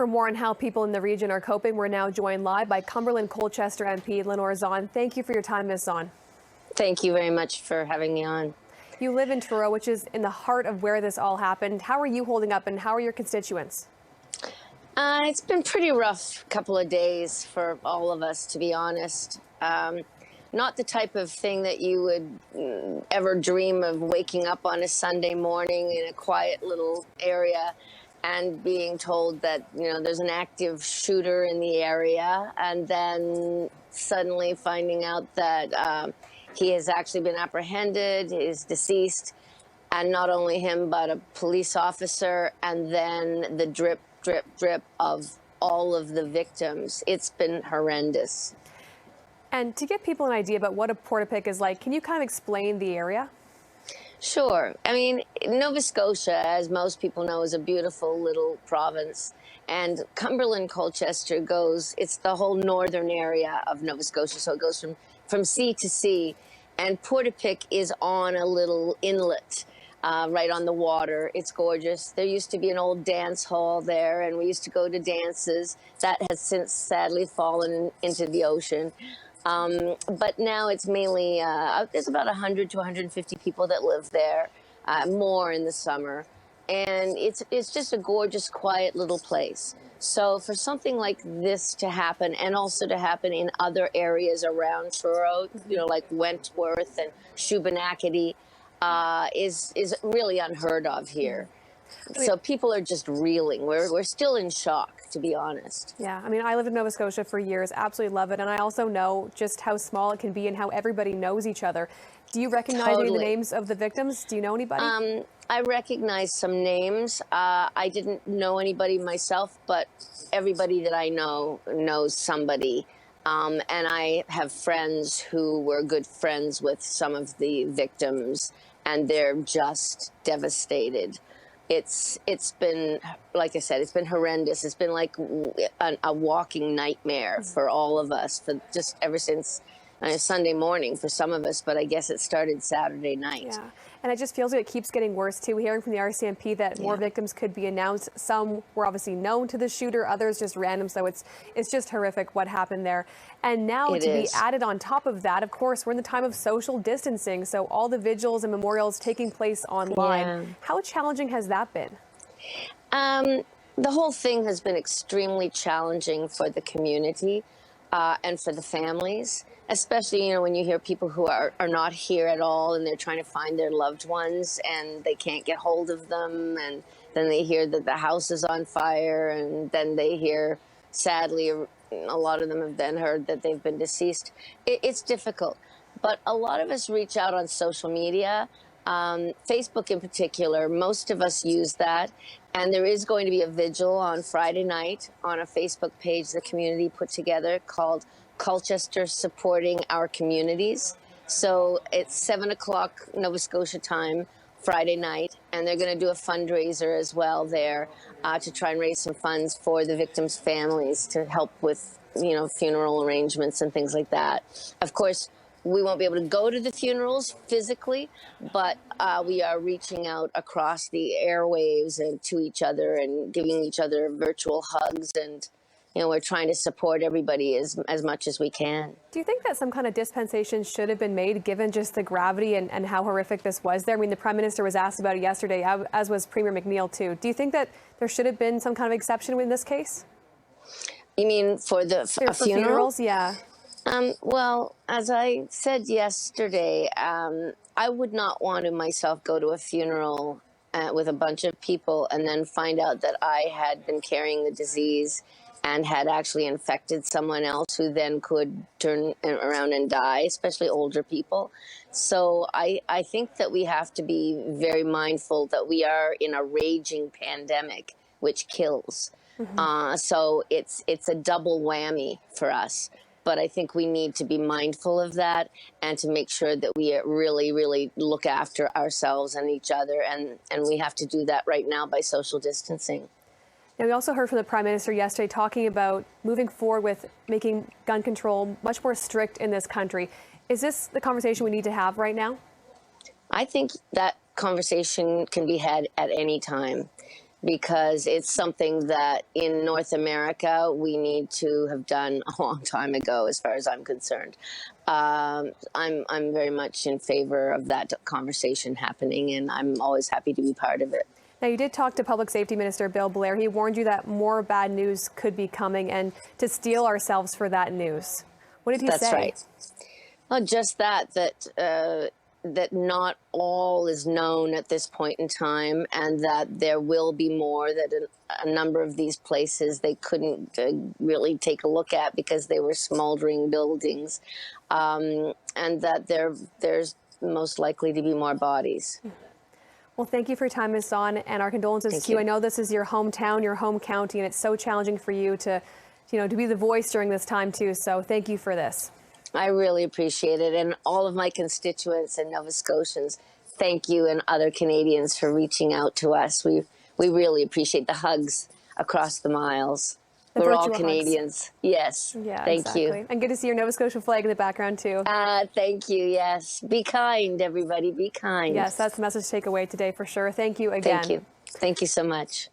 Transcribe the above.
For more on how people in the region are coping, we're now joined live by Cumberland Colchester MP Lenore Zahn. Thank you for your time, Ms. Zahn. Thank you very much for having me on. You live in Truro, which is in the heart of where this all happened. How are you holding up, and how are your constituents? It's been pretty rough couple of days for all of us, to be honest. Not the type of thing that you would ever dream of, waking up on a Sunday morning in a quiet little area and being told that, there's an active shooter in the area, and then suddenly finding out that he has actually been apprehended, is deceased, and not only him, but a police officer, and then the drip, drip, drip of all of the victims. It's been horrendous. And to give people an idea about what a Portapique is like, can you kind of explain the area? Sure. I mean, Nova Scotia, as most people know, is a beautiful little province. And Cumberland Colchester it's the whole northern area of Nova Scotia. So it goes from sea to sea. And Portapique is on a little inlet right on the water. It's gorgeous. There used to be an old dance hall there, and we used to go to dances. That has since sadly fallen into the ocean. But now it's mainly, there's about 100 to 150 people that live there, more in the summer. And it's just a gorgeous, quiet little place. So for something like this to happen, and also to happen in other areas around Truro, like Wentworth and Shubenacadie, is really unheard of here. So people are just reeling. We're still in shock, to be honest. Yeah, I mean, I lived in Nova Scotia for years, absolutely love it. And I also know just how small it can be and how everybody knows each other. Do you recognize any of the names of the victims? Do you know anybody? I recognize some names. I didn't know anybody myself, but everybody that I know knows somebody. And I have friends who were good friends with some of the victims, and they're just devastated. It's been, like I said, it's been horrendous. It's been like a walking nightmare for all of us, for just ever since Sunday morning for some of us, but I guess it started Saturday night. Yeah, and it just feels like it keeps getting worse too. We're hearing from the RCMP that more victims could be announced. Some were obviously known to the shooter, others just random. So it's just horrific what happened there. And now be added on top of that, of course, we're in the time of social distancing. So all the vigils and memorials taking place online. Yeah. How challenging has that been? The whole thing has been extremely challenging for the community and for the families. Especially, when you hear people who are not here at all, and they're trying to find their loved ones and they can't get hold of them, and then they hear that the house is on fire, and then they hear, sadly, a lot of them have then heard that they've been deceased. It's difficult, but a lot of us reach out on social media, Facebook in particular. Most of us use that, and there is going to be a vigil on Friday night on a Facebook page the community put together called Colchester Supporting Our Communities. So it's 7 o'clock Nova Scotia time, Friday night, and they're going to do a fundraiser as well there to try and raise some funds for the victims' families to help with, funeral arrangements and things like that. Of course, we won't be able to go to the funerals physically, but we are reaching out across the airwaves and to each other and giving each other virtual hugs, and we're trying to support everybody as much as we can. Do you think that some kind of dispensation should have been made, given just the gravity and how horrific this was there? I mean, the Prime Minister was asked about it yesterday, as was Premier McNeil, too. Do you think that there should have been some kind of exception in this case? You mean for a funeral? Funerals, yeah. Well, as I said yesterday, I would not want to myself go to a funeral with a bunch of people and then find out that I had been carrying the disease and had actually infected someone else who then could turn around and die, especially older people. So I think that we have to be very mindful that we are in a raging pandemic, which kills. So it's a double whammy for us. But I think we need to be mindful of that and to make sure that we really, really look after ourselves and each other. And we have to do that right now by social distancing. Now, we also heard from the Prime Minister yesterday talking about moving forward with making gun control much more strict in this country. Is this the conversation we need to have right now? I think that conversation can be had at any time. because it's something that in North America we need to have done a long time ago, as far as I'm concerned. I'm very much in favor of that conversation happening, and I'm always happy to be part of it. Now, you did talk to Public Safety Minister Bill Blair. He warned you that more bad news could be coming and to steel ourselves for that news. What did he say? That's right. Well, just that not all is known at this point in time, and that there will be more, that a number of these places they couldn't really take a look at because they were smoldering buildings, and that there's most likely to be more bodies. Well, thank you for your time, Ms. Zahn, and our condolences to you. I know this is your hometown, your home county, and it's so challenging for you to, to be the voice during this time too. So thank you for this. I really appreciate it. And all of my constituents and Nova Scotians, thank you, and other Canadians for reaching out to us. We really appreciate the hugs across the miles. We're all Canadians. Hugs. Yes. Yeah, thank you. And good to see your Nova Scotia flag in the background too. Thank you. Yes. Be kind, everybody. Be kind. Yes, that's the message to take away today for sure. Thank you again. Thank you. Thank you so much.